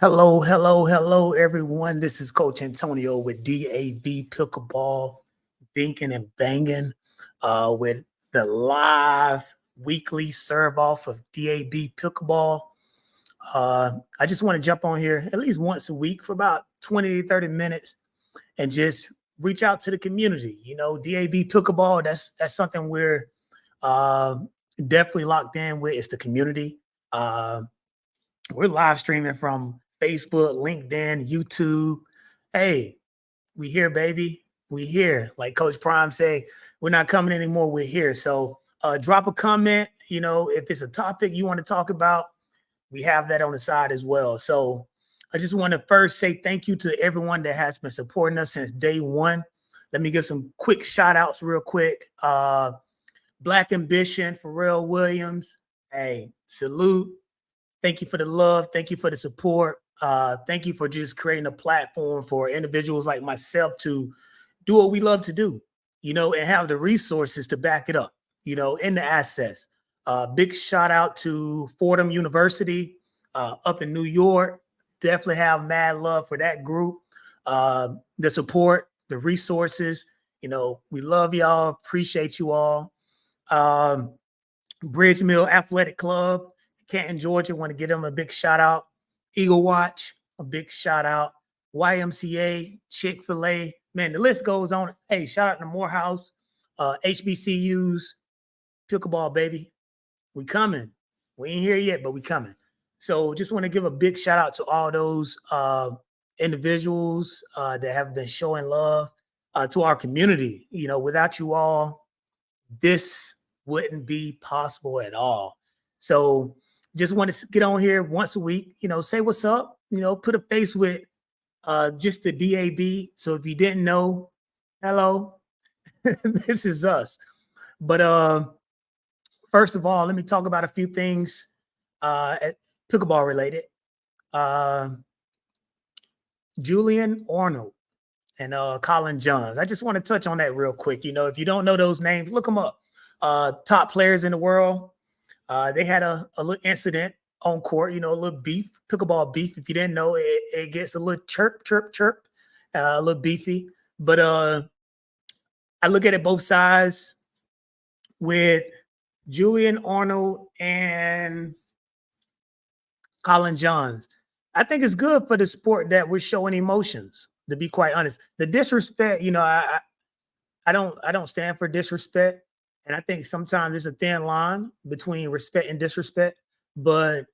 Hello, hello, hello, everyone. This is Coach Antonio with DAB Pickleball, Dinking and Banging, with the live weekly serve off of DAB Pickleball. I just want to jump on here at least once a week for about 20 to 30 minutes and just reach out to the community. DAB Pickleball, that's something we're uh, definitely locked in with. It's the community. Uh, we're live streaming from Facebook, LinkedIn, YouTube. Hey, we here, baby. We here. Like Coach Prime say, we're not coming anymore. We're here. So drop a comment. If it's a topic you want to talk about, we have that on the side as well. So I just want to first say thank you to everyone that has been supporting us since day one. Let me give some quick shout outs real quick. Black Ambition, Pharrell Williams. Hey, salute. Thank you for the love. Thank you for the support. Thank you for just creating a platform for individuals like myself to do what we love to do, and have the resources to back it up, and the assets. Big shout out to Fordham University up in New York. Definitely have mad love for that group. The support, the resources. We love y'all. Appreciate you all. Bridge Mill Athletic Club, Canton, Georgia. Want to give them a big shout out. Eagle Watch, a big shout out. YMCA, Chick-fil-A. Man, the list goes on. Hey, shout out to Morehouse, HBCUs, pickleball, baby. We coming. We ain't here yet, but we coming. So just want to give a big shout out to all those individuals that have been showing love to our community. Without you all, this wouldn't be possible at all. So just want to get on here once a week, say what's up, put a face with just the DAB. So if you didn't know, hello, this is us. But first of all, let me talk about a few things pickleball related. Julian Arnold and Colin Johns. I just want to touch on that real quick. If you don't know those names, look them up. Top players in the world. They had a little incident on court, a little beef, pickleball beef. If you didn't know, it gets a little chirp, a little beefy. But I look at it both sides with Julian Arnold and Colin Johns. I think it's good for the sport that we're showing emotions, to be quite honest. The disrespect, I don't stand for disrespect. And I think sometimes there's a thin line between respect and disrespect. But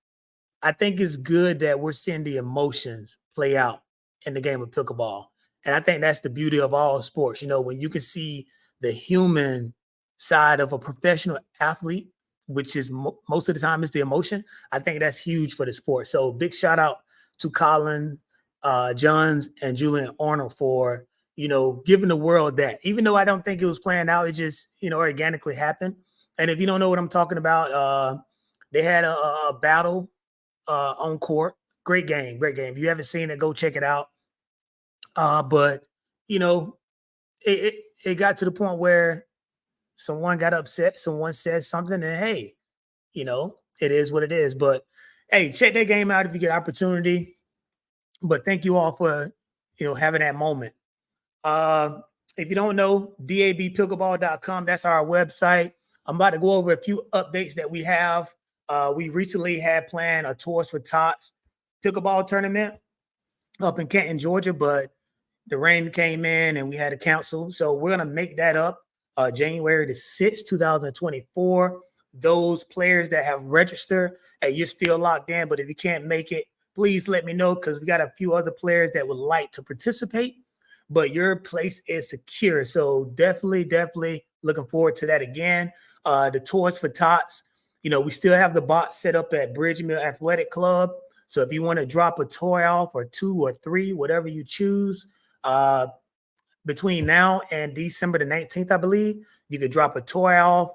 I think it's good that we're seeing the emotions play out in the game of pickleball. And I think that's the beauty of all sports. When you can see the human side of a professional athlete, which is most of the time is the emotion, I think that's huge for the sport. So big shout out to Colin Johns and Julian Arnold for giving the world that. Even though I don't think it was planned out, it just, organically happened. And if you don't know what I'm talking about, they had a battle on court. Great game. If you haven't seen it, go check it out. But, it got to the point where someone got upset. Someone said something, and hey, it is what it is. But, hey, check that game out if you get opportunity. But thank you all for, having that moment. If you don't know, dabpickleball.com, that's our website. I'm about to go over a few updates that we have. We recently had planned a Tours for Tots pickleball tournament up in Canton, Georgia, but the rain came in and we had to cancel. So we're going to make that up January the 6th, 2024. Those players that have registered, hey, you're still locked in, but if you can't make it, please let me know because we got a few other players that would like to participate. But your place is secure. So definitely looking forward to that again. The Tours for Tots, we still have the box set up at Bridge Mill Athletic Club. So if you want to drop a toy off or 2 or 3, whatever you choose, between now and December the 19th, I believe, you could drop a toy off.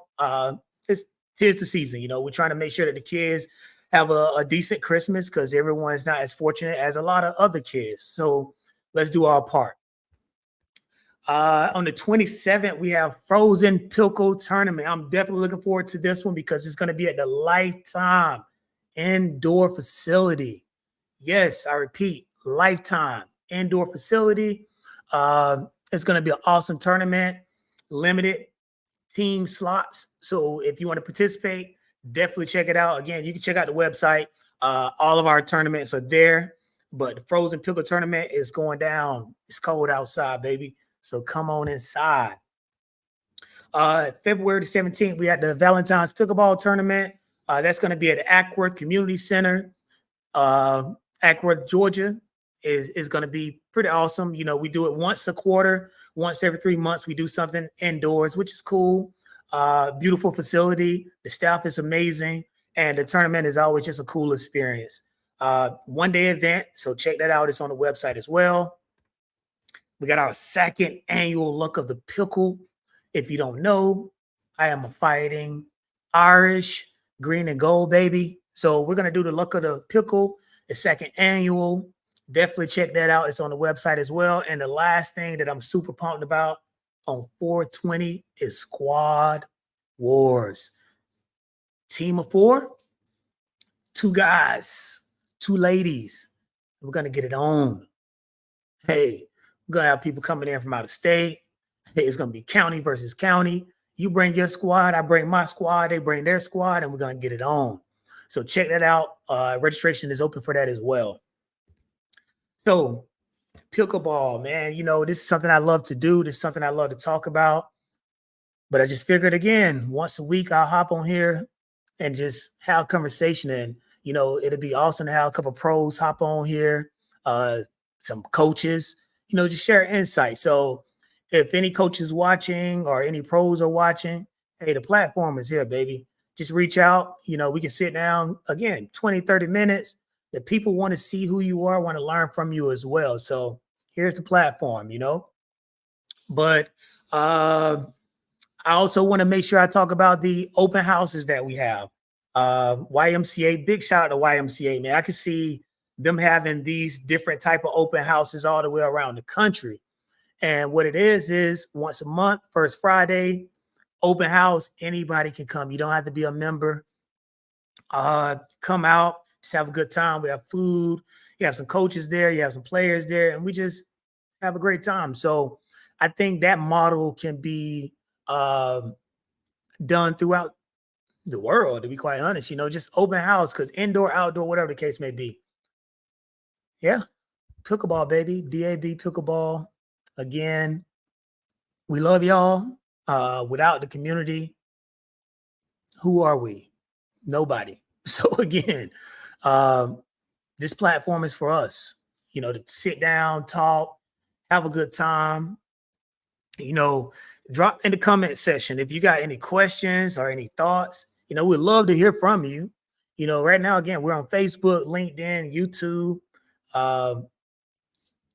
Tis the season. We're trying to make sure that the kids have a decent Christmas because everyone's not as fortunate as a lot of other kids. So let's do our part. On the 27th, we have Frozen Pickle Tournament. I'm definitely looking forward to this one because it's going to be at the Lifetime Indoor Facility Yes, I repeat, lifetime indoor facility. It's going to be an awesome tournament, limited team slots. So if you want to participate, definitely check it out. Again, you can check out the website. All of our tournaments are there, but the Frozen Pickle tournament is going down. It's cold outside, baby. So come on inside. February the 17th, we had the Valentine's Pickleball tournament. That's going to be at Ackworth Community Center. Ackworth, Georgia is going to be pretty awesome. You know, we do it once a quarter, once every 3 months. We do something indoors, which is cool. Beautiful facility. The staff is amazing. And the tournament is always just a cool experience. 1-day event. So check that out. It's on the website as well. We got our second annual Luck of the Pickle. If you don't know, I am a fighting Irish green and gold baby. So we're going to do the Luck of the Pickle, the second annual. Definitely check that out. It's on the website as well. And the last thing that I'm super pumped about on 420 is Squad Wars. Team of 4, 2 guys, 2 ladies. We're going to get it on. Hey, we're going to have people coming in from out of state. Hey, it's going to be county versus county. You bring your squad, I bring my squad, they bring their squad, and we're going to get it on. So check that out. Registration is open for that as well. So pickleball, man, you know, this is something I love to do. This is something I love to talk about. But I just figured, again, once a week, I'll hop on here and just have a conversation. And, you know, it'd be awesome to have a couple of pros hop on here, some coaches, you know, just share insight. So if any coaches watching or any pros are watching, hey, the platform is here, baby. Just reach out. You know, we can sit down, again, 20, 30 minutes. The people want to see who you are, want to learn from you as well. So here's the platform, you know. But I also want to make sure I talk about the open houses that we have. YMCA, big shout out to YMCA, man. I can see them having these different type of open houses all the way around the country. And what it is once a month, first Friday, open house, anybody can come. You don't have to be a member. Come out, just have a good time. We have food, you have some coaches there, you have some players there, and we just have a great time. So I think that model can be done throughout the world, to be quite honest, you know, just open house, because indoor, outdoor, whatever the case may be. Yeah, pickleball, baby, DAB pickleball. Again, we love y'all. Without the community, who are we? Nobody. So again, this platform is for us, you know, to sit down, talk, have a good time. You know, drop in the comment section if you got any questions or any thoughts. You know, we'd love to hear from you. You know, right now, again, we're on Facebook, LinkedIn, YouTube.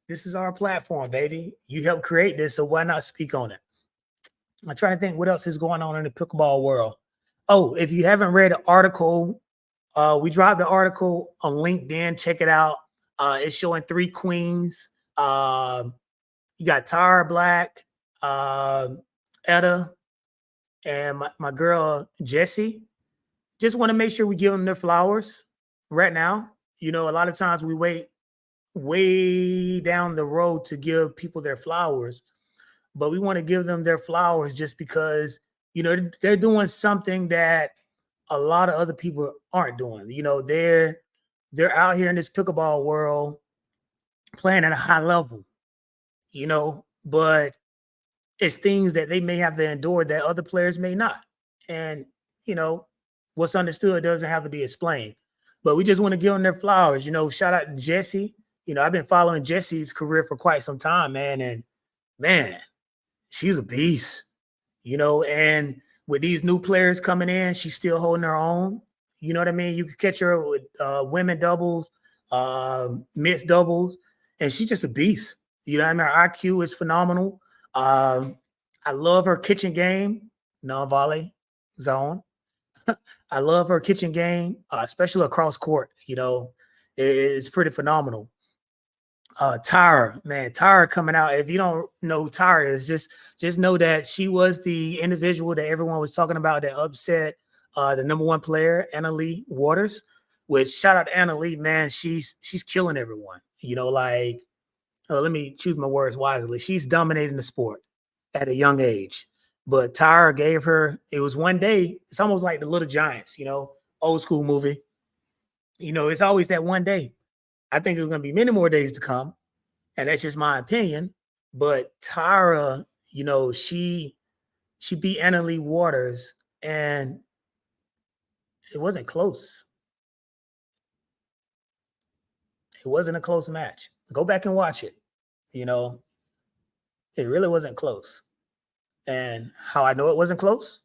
This is our platform, baby. You helped create this, so why not speak on it? I'm trying to think what else is going on in the pickleball world. Oh, if you haven't read the article, we dropped the article on LinkedIn. Check it out. It's showing 3 queens. You got Tara Black, Etta, and my girl Jessie. Just want to make sure we give them their flowers right now. You know, a lot of times we wait way down the road to give people their flowers, but we want to give them their flowers just because, you know, they're doing something that a lot of other people aren't doing. You know, they're out here in this pickleball world playing at a high level, you know, but it's things that they may have to endure that other players may not. And, you know, what's understood doesn't have to be explained. But we just want to give them their flowers. You know, shout out to Jessie. You know, I've been following Jessie's career for quite some time, man. And man, she's a beast, you know, and with these new players coming in, she's still holding her own. You know what I mean? You can catch her with women doubles, mixed doubles, and she's just a beast. You know what I mean? Her IQ is phenomenal. I love her kitchen game, non-volley zone. I love her kitchen game, especially across court. You know, it's pretty phenomenal. Tyra, man, Tyra coming out. If you don't know Tyra is, just know that she was the individual that everyone was talking about that upset the number 1 player, Anna Lee Waters, Which shout out to Anna Lee, man. She's killing everyone. Like let me choose my words wisely. She's dominating the sport at a young age. But Tyra gave her, it was one day. It's almost like the Little Giants, old school movie. It's always that one day. I think there's going to be many more days to come. And that's just my opinion. But Tyra, she beat Anna Lee Waters, and it wasn't close. It wasn't a close match. Go back and watch it. You know, it really wasn't close. And how I know it wasn't close?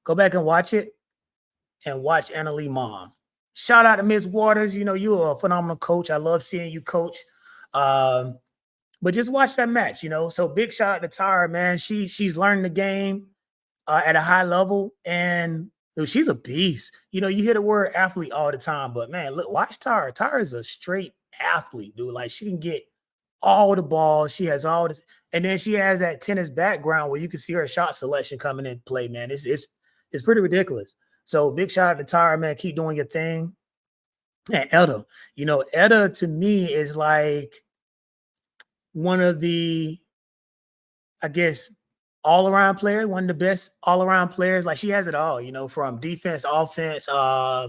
Go back and watch it and watch Anna Lee mom. Shout out to Miss Waters. You're a phenomenal coach. I love seeing you coach. But just watch that match, So big shout out to Tyra, man. She's learning the game at a high level, and dude, she's a beast. You hear the word athlete all the time, but man, look, watch Tyra. Tyra is a straight athlete, dude. Like she can get all the balls. She has all this, and then she has that tennis background where you can see her shot selection coming in play, man. It's pretty ridiculous. So big shout out to Tyra, man. Keep doing your thing. And Etta, Etta to me is like one of the, I guess, all-around player, one of the best all-around players. Like she has it all, from defense, offense. I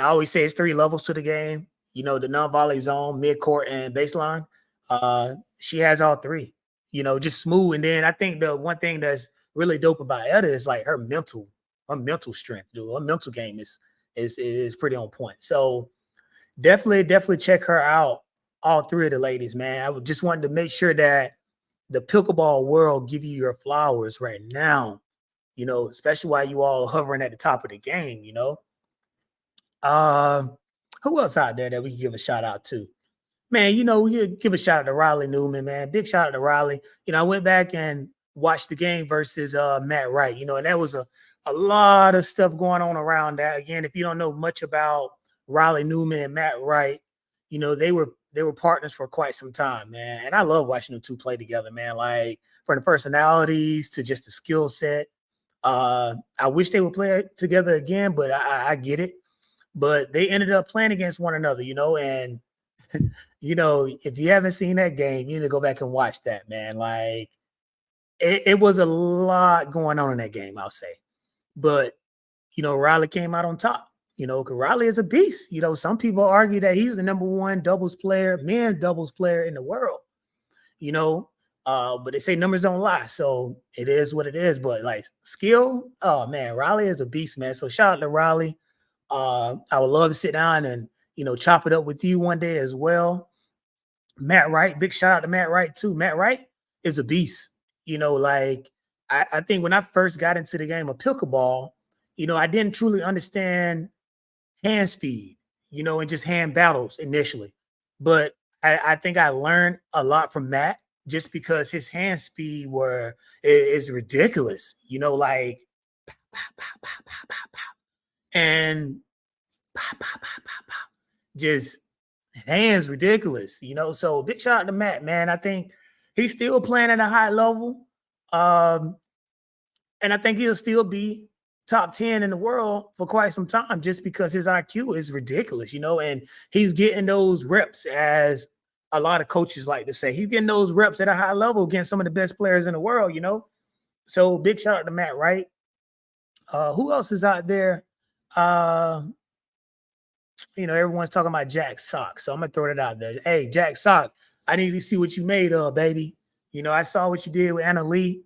always say it's 3 levels to the game. The non-volley zone, mid-court, and baseline. She has all 3. Just smooth. And then I think the one thing that's really dope about Etta is like her mental strength, dude. Her mental game is pretty on point. So definitely check her out. All 3 of the ladies, man. I would just wanted to make sure that the pickleball world give you your flowers right now, especially while you all hovering at the top of the game, Who else out there that we can give a shout out to? Man, we give a shout out to Riley Newman, man. Big shout out to Riley. I went back and watched the game versus Matt Wright, and that was a lot of stuff going on around that. Again, if you don't know much about Riley Newman and Matt Wright, they were partners for quite some time, man. And I love watching them 2 play together, man. Like from the personalities to just the skill set. I wish they would play together again, but I get it. But they ended up playing against one another, and if you haven't seen that game, you need to go back and watch that, man. Like it was a lot going on in that game, I'll say. But Riley came out on top. Because Riley is a beast. Some people argue that he's the number 1 doubles player, men's doubles player in the world. But they say numbers don't lie. So it is what it is. But like skill, oh man, Riley is a beast, man. So shout out to Riley. I would love to sit down and chop it up with you one day as well. Matt Wright, big shout out to Matt Wright too. Matt Wright is a beast. Like I think when I first got into the game of pickleball, I didn't truly understand hand speed, and just hand battles initially. But I think I learned a lot from Matt just because his hand speed is ridiculous, like and just hands ridiculous, So big shout out to Matt, man. I think he's still playing at a high level. And I think he'll still be top 10 in the world for quite some time just because his IQ is ridiculous, and he's getting those reps, as a lot of coaches like to say. He's getting those reps at a high level against some of the best players in the world, So big shout out to Matt Wright. Who else is out there? Everyone's talking about Jack Sock, so I'm gonna throw it out there. Hey, Jack Sock, I need to see what you made of, baby. I saw what you did with Anna Lee.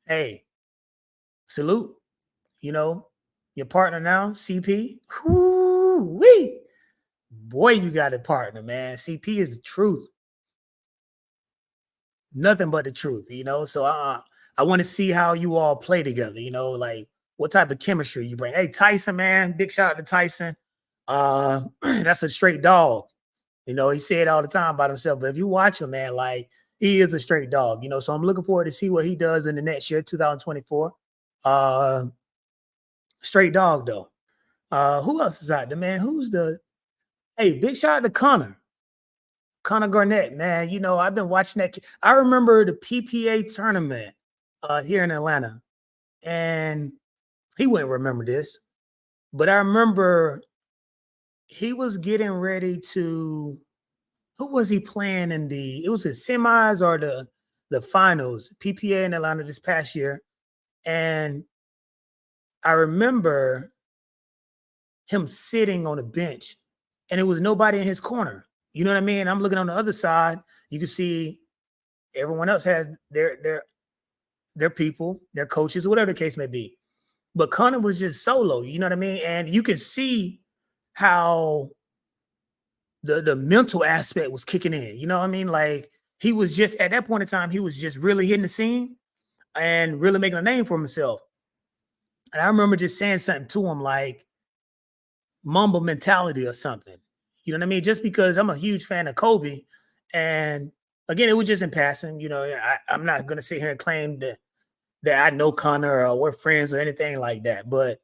Hey, salute. Your partner now, CP. Whoo-wee. Boy, you got a partner, man. CP is the truth. Nothing but the truth, So I want to see how you all play together, like what type of chemistry you bring. Hey, Tyson, man, big shout out to Tyson. That's a straight dog. He said all the time about himself, but if you watch him, man, like he is a straight dog, So I'm looking forward to see what he does in the next year, 2024. Straight dog though. Who else is out there, man? Hey, big shout out to Connor Garnett, man. I've been watching that. I remember the PPA tournament here in Atlanta, and he wouldn't remember this. But I remember he was getting ready to, who was he playing in the, it was the semis or the finals, PPA in Atlanta this past year. And I remember him sitting on a bench and it was nobody in his corner. You know what I mean? I'm looking on the other side. You can see everyone else has their people, their coaches, whatever the case may be. But Connor was just solo, you know what I mean? And you can see how the mental aspect was kicking in. You know what I mean? Like he was just at that point in time, he was just really hitting the scene and really making a name for himself. And I remember just saying something to him like Mamba mentality or something. You know what I mean? Just because I'm a huge fan of Kobe. And again, it was just in passing. You know, I'm not gonna sit here and claim that I know Connor or we're friends or anything like that. But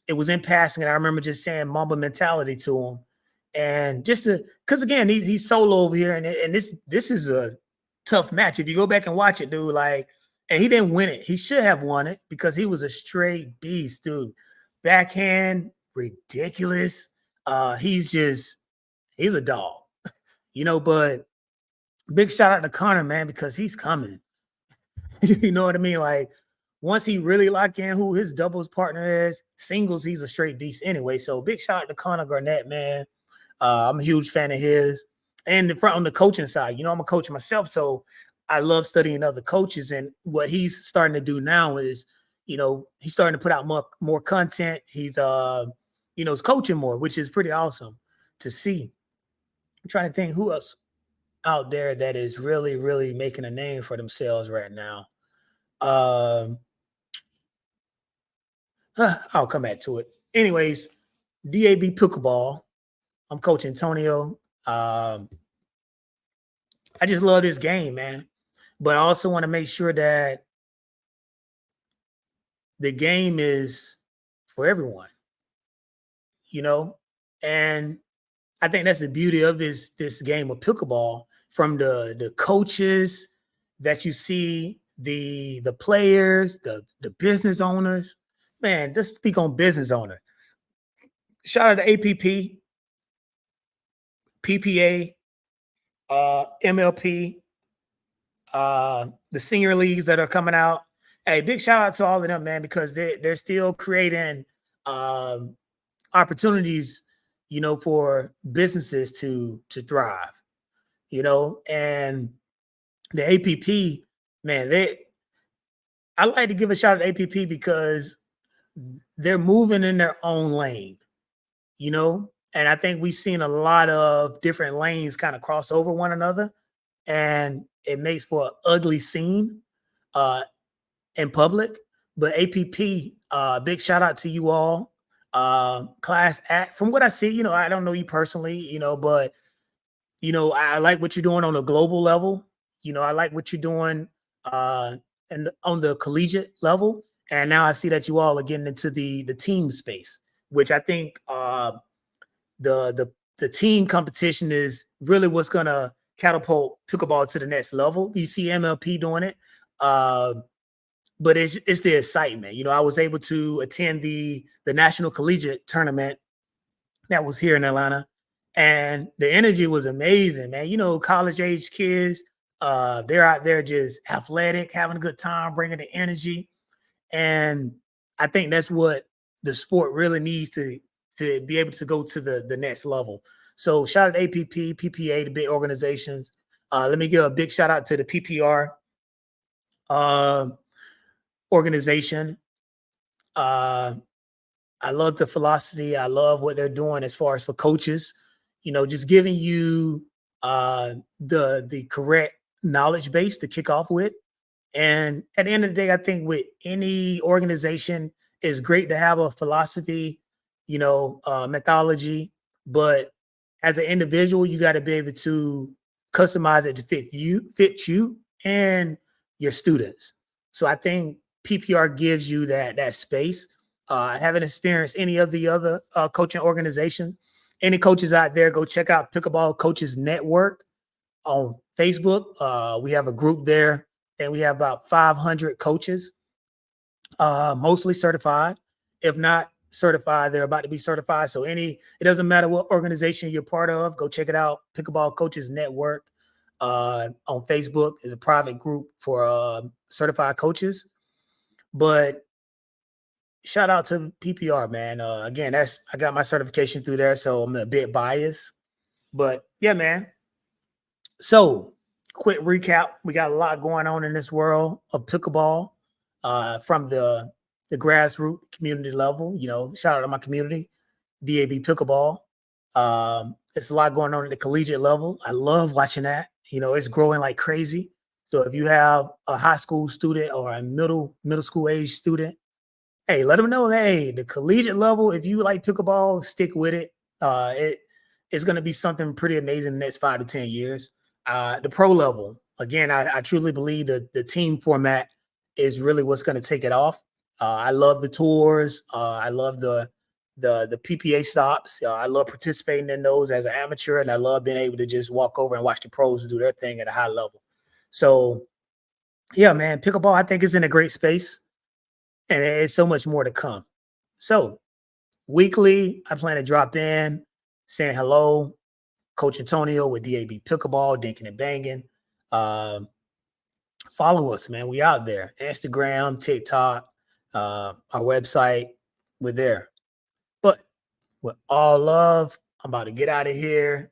it was in passing, and I remember just saying Mamba mentality to him, and just to, because again, he's solo over here, and this is a tough match. If you go back and watch it, dude, like, and he didn't win it. He should have won it because he was a straight beast, dude. Backhand, ridiculous. He's a dog, you know. But big shout out to Connor, man, because he's coming. You know what I mean? Like once he really locked in who his doubles partner is, singles, he's a straight beast anyway. So big shout out to Connor Garnett, man. I'm a huge fan of his. And on the coaching side, you know, I'm a coach myself, so I love studying other coaches. And what he's starting to do now is, you know, he's starting to put out more content. He's you know, he's coaching more, which is pretty awesome to see. I'm trying to think who else out there that is really, really making a name for themselves right now. Um, I'll come back to it. Anyways, DAB Pickleball. I'm Coach Antonio. I just love this game, man. But I also want to make sure that the game is for everyone, you know? And I think that's the beauty of this game of pickleball, from the coaches that you see, the players, the business owners. Man, let's speak on business owner. Shout out to APP, PPA, MLP, the senior leagues that are coming out. Hey, big shout out to all of them, man, because they're still creating um, opportunities, you know, for businesses to thrive, you know. And the APP, man, I like to give a shout out to APP because they're moving in their own lane, you know. And I think we've seen a lot of different lanes kind of cross over one another, and it makes for an ugly scene uh, in public. But APP, big shout out to you all. Class act, from what I see, you know, I don't know you personally, you know, but you know, I like what you're doing on a global level. You know, I like what you're doing and on the collegiate level. And now I see that you all are getting into the team space, which I think the team competition is really what's gonna catapult pickleball to the next level. You see MLP doing it. But it's the excitement. You know, I was able to attend the national collegiate tournament that was here in Atlanta, and the energy was amazing, man. You know, college age kids, they're out there just athletic, having a good time, bringing the energy, and I think that's what the sport really needs to be able to go to the next level. So shout out to APP, PPA, the big organizations. Let me give a big shout out to the PPR uh, organization. Uh, I love the philosophy. I love what they're doing as far as for coaches, you know, just giving you the correct knowledge base to kick off with. And at the end of the day, I think with any organization, it's great to have a philosophy, you know, methodology. But as an individual, you got to be able to customize it to fit you and your students. So I think PPR gives you that space. I haven't experienced any of the other coaching organizations. Any coaches out there, go check out Pickleball Coaches Network on Facebook. We have a group there, and we have about 500 coaches, mostly certified. If not, certified. They're about to be certified. So it doesn't matter what organization you're part of, go check it out. Pickleball Coaches Network on Facebook is a private group for certified coaches. But shout out to PPR, man. Again, I got my certification through there, so I'm a bit biased. But yeah, man. So quick recap. We got a lot going on in this world of pickleball from the grassroots community level. Shout out to my community, DAB Pickleball. It's a lot going on at the collegiate level. I love watching that. It's growing like crazy. So if you have a high school student or a middle school age student, hey, let them know, hey, the collegiate level, if you like pickleball, stick with it. It's going to be something pretty amazing in the next 5 to 10 years. The pro level, again, I truly believe that the team format is really what's going to take it off. I love the tours. I love the PPA stops. I love participating in those as an amateur, and I love being able to just walk over and watch the pros do their thing at a high level. So, yeah, man, pickleball, I think, is in a great space, and it's so much more to come. So, weekly, I plan to drop in, saying hello, Coach Antonio with DAB Pickleball, dinking and banging. Follow us, man. We out there. Instagram, TikTok, our website. We're there. But with all love, I'm about to get out of here.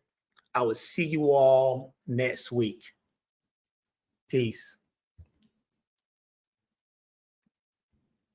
I will see you all next week. Peace.